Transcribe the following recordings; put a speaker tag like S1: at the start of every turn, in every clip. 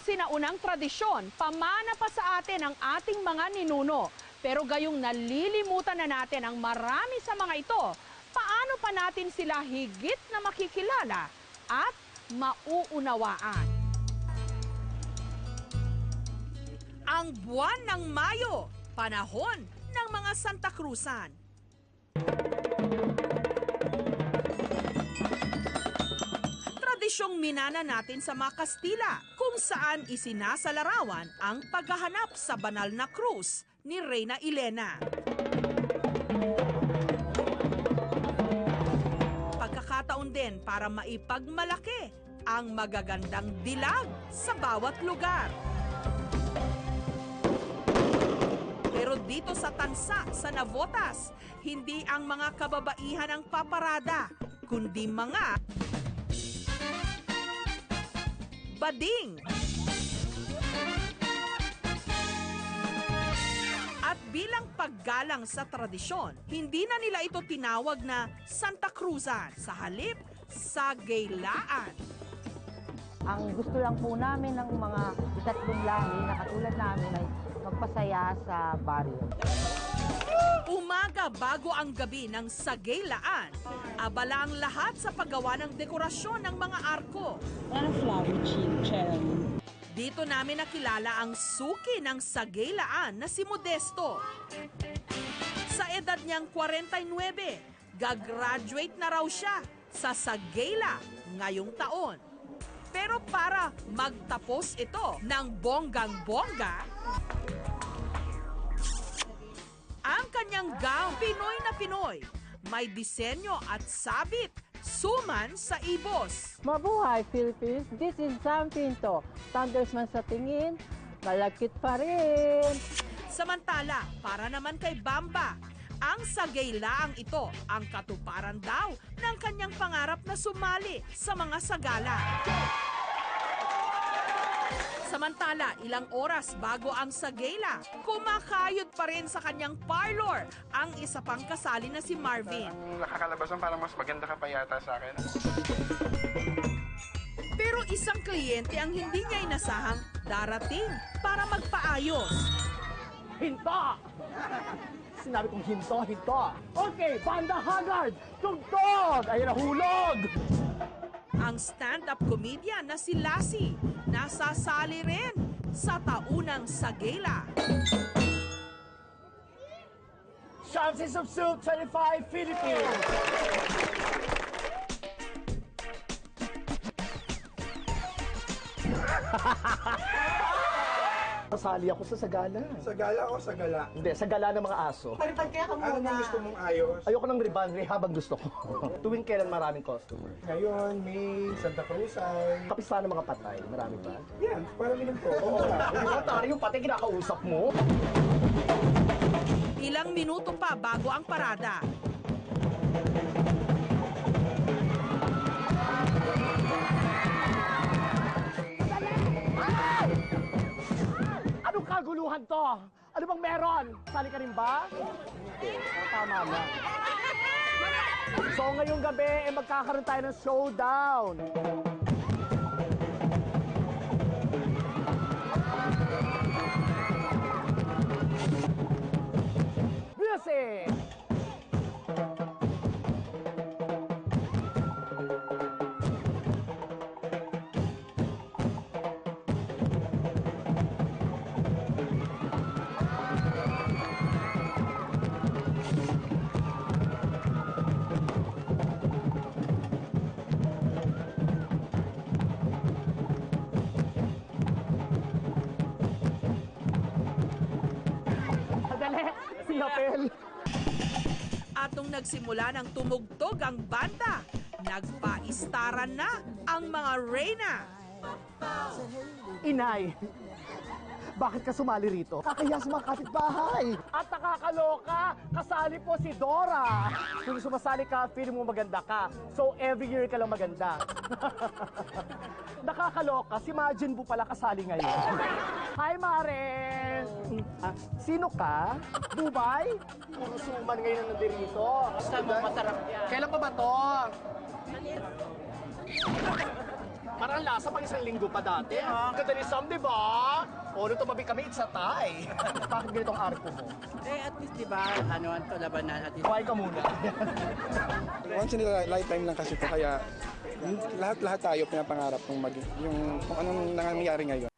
S1: sinaunang tradisyon, pamana pa sa atin ang ating mga ninuno. Pero gayong nalilimutan na natin ang marami sa mga ito, paano pa natin sila higit na makikilala at mauunawaan? Ang buwan ng Mayo, panahon ng mga Santa Cruzan. Tradisyong minana natin sa mga Kastila, kung saan isinasalarawan ang paghahanap sa banal na krus ni Reyna Elena. Pagkakataon din para maipagmalaki ang magagandang dilag sa bawat lugar. Pero dito sa Tansa, sa Navotas, hindi ang mga kababaihan ang paparada, kundi mga bading. At bilang paggalang sa tradisyon, hindi na nila ito tinawag na Santa Cruzan, sa halip, Sagaylaan.
S2: Ang gusto lang po namin ng mga ikatlong lahi na katulad namin ay magpasaya sa baryo.
S1: Umaga bago ang gabi ng Sagaylaan, abala ang lahat sa paggawa ng dekorasyon ng mga arko.
S3: Parang flower cherry.
S1: Dito namin nakilala ang suki ng Sagaylaan na si Modesto. Sa edad niyang 49, gagraduate na raw siya sa Sagayla ngayong taon. Pero para magtapos ito ng bonggang-bongga, ang kanyang gown, Pinoy na Pinoy, may disenyo at sabit, suman sa ibos.
S2: Mabuhay, Philippines! This is Sam Pinto. Thunders man sa tingin, malagkit pa rin.
S1: Samantala, para naman kay Bamba, ang Sagaylaang ito ang katuparan daw ng kanyang pangarap na sumali sa mga sagala. Samantala, ilang oras bago ang Sagayla, kumakayod pa rin sa kanyang parlor ang isa pang kasali na si Marvin.
S4: Ang nakakalabasan, parang mas maganda ka pa yata sa akin.
S1: Pero isang kliyente ang hindi niya inasahang darating para magpaayos.
S5: Hinto! Sinabi kong hinto, hinto. Okay, Banda Haggard! Tugtog! Ayun na, hulog!
S1: Ang stand-up comedian na si Lassie, nasasali rin sa taunang Sagayla.
S5: Chances of Soup 25 Philippines! Kasali ako sa sagala.
S4: Sagala o sagala?
S5: Hindi, sagala ng mga aso.
S3: Paripag kaya ka
S4: Ano
S3: muna.
S4: bang gusto mong ayos?
S5: Ayoko ng ribanry habang gusto ko. Tuwing kailan maraming customer.
S4: Ngayon, May, Santa Cruzan.
S5: Kapista ng mga patay, marami ba?
S4: Yan, parang minum ko.
S5: Oo nga. Hindi ba tayo yung patay kinakausap mo?
S1: Ilang minuto pa bago ang parada.
S5: Anong kaguluhan to? Ano bang meron? Sali ka rin ba? Hindi. Tama na. So ngayong gabi, magkakaroon tayo ng showdown. Music! Sinapel.
S1: At nung nagsimula ng tumugtog ang banda, nagpaistaran na ang mga reyna.
S5: Inay, bakit ka sumali rito? Kakaya sa mga kapitbahay. At nakakaloka, kasali po si Dora. Kung sumasali ka, feeling mo maganda ka. So every year ka lang maganda. Nakakaloka, si Majin Bu pala kasali ngayon. Hi, Mare! Sino ka? Dubai? Puro suman ngayon na nandirito. Basta mo masarap yan. Kailan pa ba to? Parang lasa pang isang linggo pa dati. Ang ganda ni Sam, di ba? O, nung tumabi kami, it's a tie. Bakit ganitong arko mo?
S3: At least, di ba, ano, ang labanan at least.
S5: Kuhay ka muna.
S4: Once in a lifetime lang kasi ito, kaya lahat tayo pinapangarap kung kung anong nangyayari ngayon.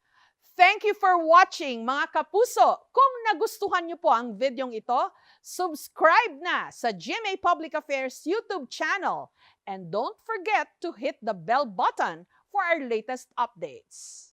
S1: Thank you for watching, mga kapuso. Kung nagustuhan niyo po ang videong ito, subscribe na sa GMA Public Affairs YouTube channel. And don't forget to hit the bell button for our latest updates.